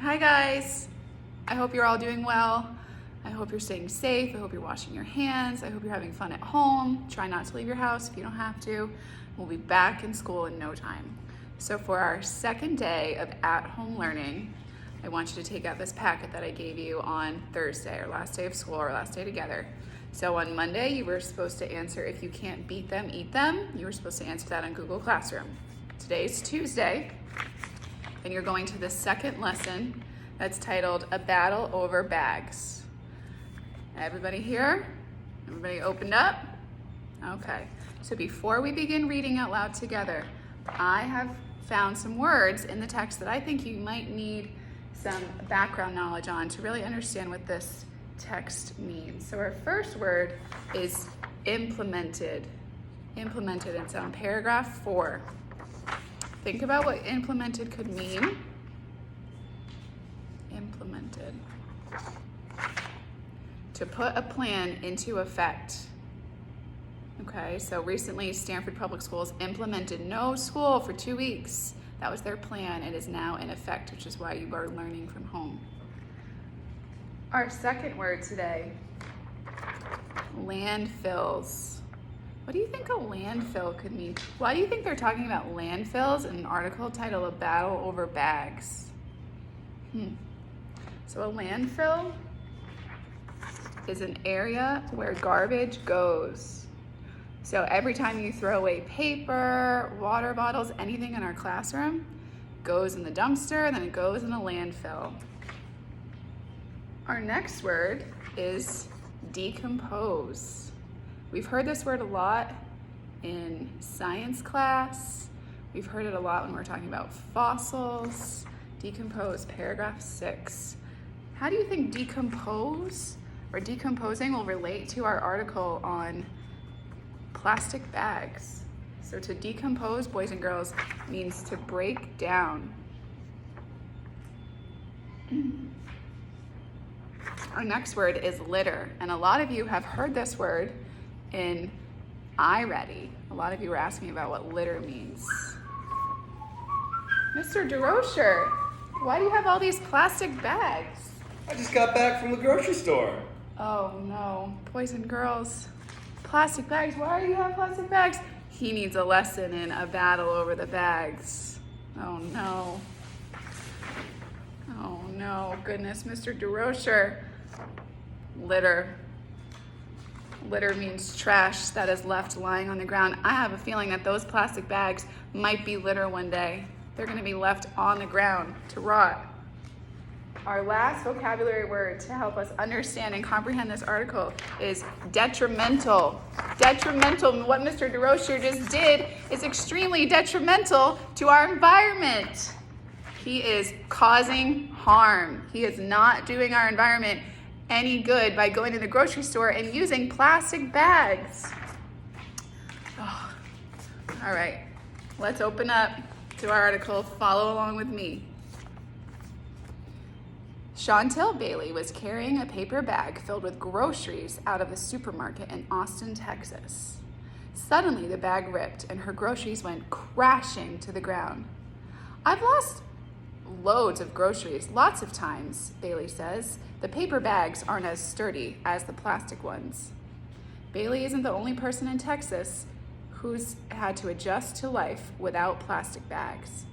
Hi guys, I hope you're all doing well. I hope you're staying safe. I hope you're washing your hands. I hope you're having fun at home. Try not to leave your house if you don't have to. We'll be back in school in no time. So for our second day of at-home learning, I want you to take out this packet that I gave you on Thursday, our last day of school, our last day together. So on Monday, you were supposed to answer if you can't beat them, eat them. You were supposed to answer that on Google Classroom. Today's Tuesday, and you're going to the second lesson that's titled A Battle Over Bags. Everybody here? Everybody opened up? Okay, so before we begin reading out loud together, I have found some words in the text that I think you might need some background knowledge on to really understand what this text means. So our first word is implemented. Implemented, it's on paragraph 4. Think about what implemented could mean. Implemented. To put a plan into effect. Okay, so recently Stanford Public Schools implemented no school for 2 weeks. That was their plan. It is now in effect, which is why you are learning from home. Our second word today, landfills. What do you think a landfill could mean? Why do you think they're talking about landfills in an article titled A Battle Over Bags? So a landfill is an area where garbage goes. So every time you throw away paper, water bottles, anything in our classroom, goes in the dumpster, and then it goes in a landfill. Our next word is decompose. We've heard this word a lot in science class. We've heard it a lot when we're talking about fossils. Decompose, paragraph 6. How do you think decompose or decomposing will relate to our article on plastic bags? So to decompose, boys and girls, means to break down. Our next word is litter, and a lot of you have heard this word in iReady. A lot of you were asking about what litter means. Mr. DeRocher, why do you have all these plastic bags? I just got back from the grocery store. Oh no, boys and girls, plastic bags, why do you have plastic bags? He needs a lesson in a battle over the bags. Oh no. Oh no, goodness, Mr. DeRocher. Litter. Litter means trash that is left lying on the ground. I have a feeling that those plastic bags might be litter one day. They're going to be left on the ground to rot. Our last vocabulary word to help us understand and comprehend this article is detrimental. Detrimental. What Mr. DeRocher just did is extremely detrimental to our environment. He is causing harm. He is not doing our environment any good by going to the grocery store and using plastic bags. Oh. All right, let's open up to our article. Follow along with me. Chantel Bailey was carrying a paper bag filled with groceries out of a supermarket in Austin, Texas. Suddenly, the bag ripped and her groceries went crashing to the ground. I've lost loads of groceries lots of times, Bailey says. The paper bags aren't as sturdy as the plastic ones. Bailey isn't the only person in Texas who's had to adjust to life without plastic bags.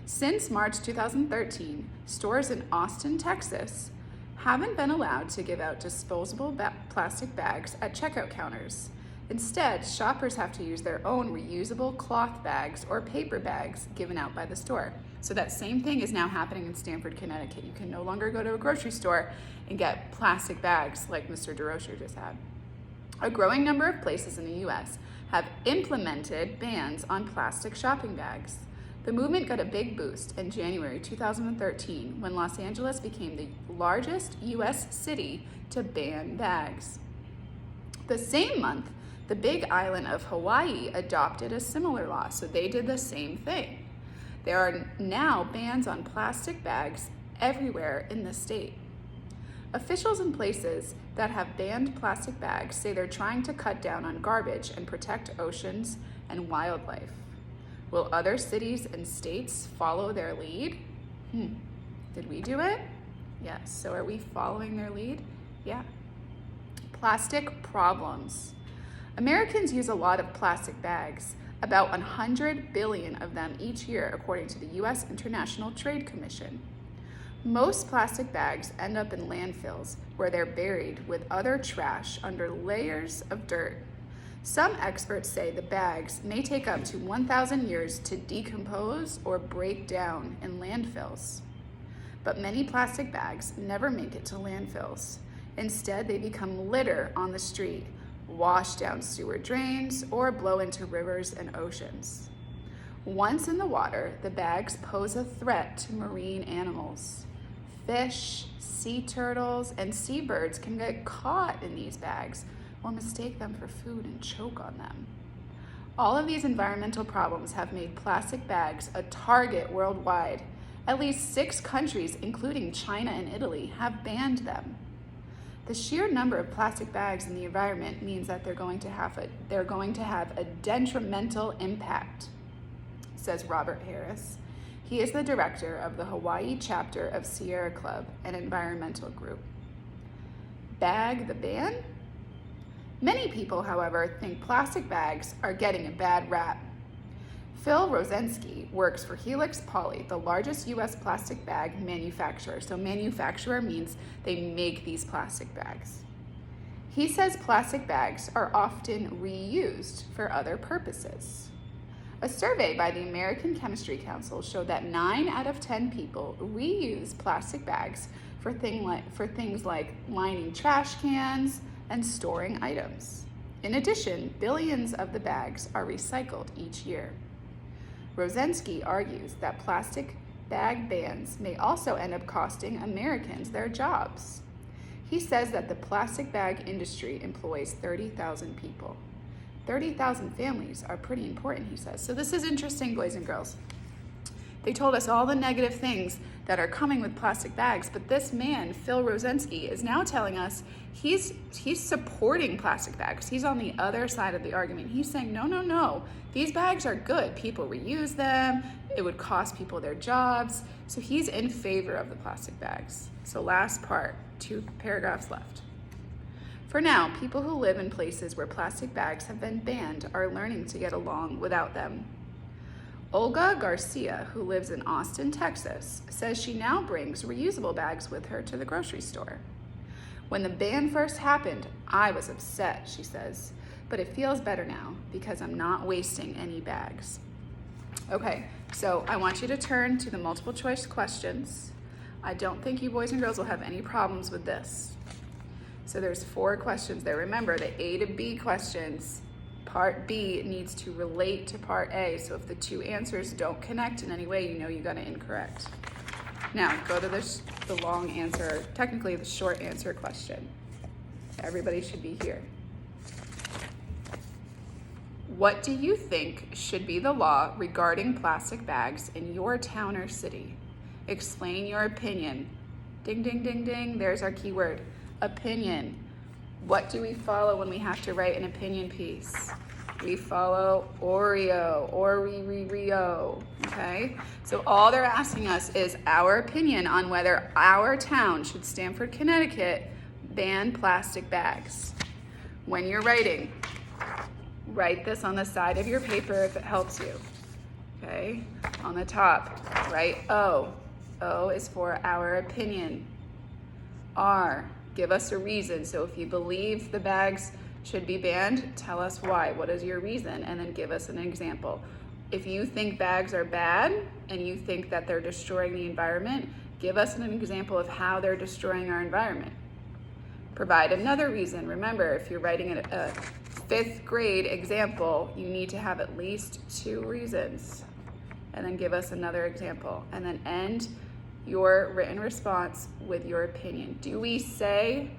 Since March 2013, stores in Austin, Texas haven't been allowed to give out disposable plastic bags at checkout counters. Instead, shoppers have to use their own reusable cloth bags or paper bags given out by the store. So that same thing is now happening in Stamford, Connecticut. You can no longer go to a grocery store and get plastic bags like Mr. DeRocher just had. A growing number of places in the U.S. have implemented bans on plastic shopping bags. The movement got a big boost in January 2013 when Los Angeles became the largest U.S. city to ban bags. The same month, the Big Island of Hawaii adopted a similar law, so they did the same thing. There are now bans on plastic bags everywhere in the state. Officials in places that have banned plastic bags say they're trying to cut down on garbage and protect oceans and wildlife. Will other cities and states follow their lead? Did we do it? Yes. So are we following their lead? Yeah. Plastic problems. Americans use a lot of plastic bags, about 100 billion of them each year, according to the U.S. International Trade Commission. Most plastic bags end up in landfills where they're buried with other trash under layers of dirt. Some experts say the bags may take up to 1,000 years to decompose or break down in landfills. But many plastic bags never make it to landfills. Instead, they become litter on the street, wash down sewer drains, or blow into rivers and oceans. Once in the water, the bags pose a threat to marine animals. Fish, sea turtles, and seabirds can get caught in these bags or mistake them for food and choke on them. All of these environmental problems have made plastic bags a target worldwide. At least 6 countries, including China and Italy, have banned them. The sheer number of plastic bags in the environment means that they're going to have a detrimental impact, says Robert Harris. He is the director of the Hawaii chapter of Sierra Club, an environmental group. Bag the ban? Many people, however, think plastic bags are getting a bad rap. Phil Rosensky works for Helix Poly, the largest U.S. plastic bag manufacturer. So manufacturer means they make these plastic bags. He says plastic bags are often reused for other purposes. A survey by the American Chemistry Council showed that 9 out of 10 people reuse plastic bags for things like lining trash cans and storing items. In addition, billions of the bags are recycled each year. Rosensky argues that plastic bag bans may also end up costing Americans their jobs. He says that the plastic bag industry employs 30,000 people. 30,000 families are pretty important, he says. So this is interesting, boys and girls. They told us all the negative things that are coming with plastic bags, but this man, Phil Rosensky, is now telling us he's supporting plastic bags. He's on the other side of the argument. He's saying, no, these bags are good. People reuse them. It would cost people their jobs. So he's in favor of the plastic bags. So last part, 2 paragraphs left. For now, people who live in places where plastic bags have been banned are learning to get along without them. Olga Garcia, who lives in Austin, Texas, says she now brings reusable bags with her to the grocery store. When the ban first happened, I was upset, she says, but it feels better now because I'm not wasting any bags. Okay, so I want you to turn to the multiple choice questions. I don't think you boys and girls will have any problems with this. So there's 4 questions there. Remember, the A to B questions, part B needs to relate to part A. So if the 2 answers don't connect in any way, you know you got it incorrect. Now go to the long answer, technically the short answer question. Everybody should be here. What do you think should be the law regarding plastic bags in your town or city? Explain your opinion. Ding, ding, ding, ding. There's our keyword. Opinion. What do we follow when we have to write an opinion piece? We follow Oreo, Rio, okay? So all they're asking us is our opinion on whether our town, should Stamford, Connecticut, ban plastic bags. When you're writing, write this on the side of your paper if it helps you, okay? On the top, write O. O is for our opinion. R, give us a reason. So if you believe the bags should be banned, tell us why. What is your reason? And then give us an example. If you think bags are bad and you think that they're destroying the environment, give us an example of how they're destroying our environment. Provide another reason. Remember, if you're writing a 5th grade example, you need to have at least 2 reasons. And then give us another example. And then end your written response with your opinion. Do we say,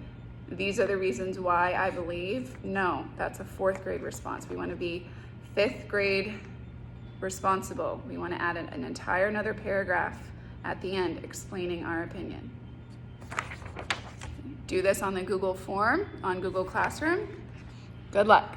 these are the reasons why I believe? No, that's a 4th grade response. We want to be 5th grade responsible. We want to add an entire another paragraph at the end explaining our opinion. Do this on the Google form, on Google Classroom. Good luck.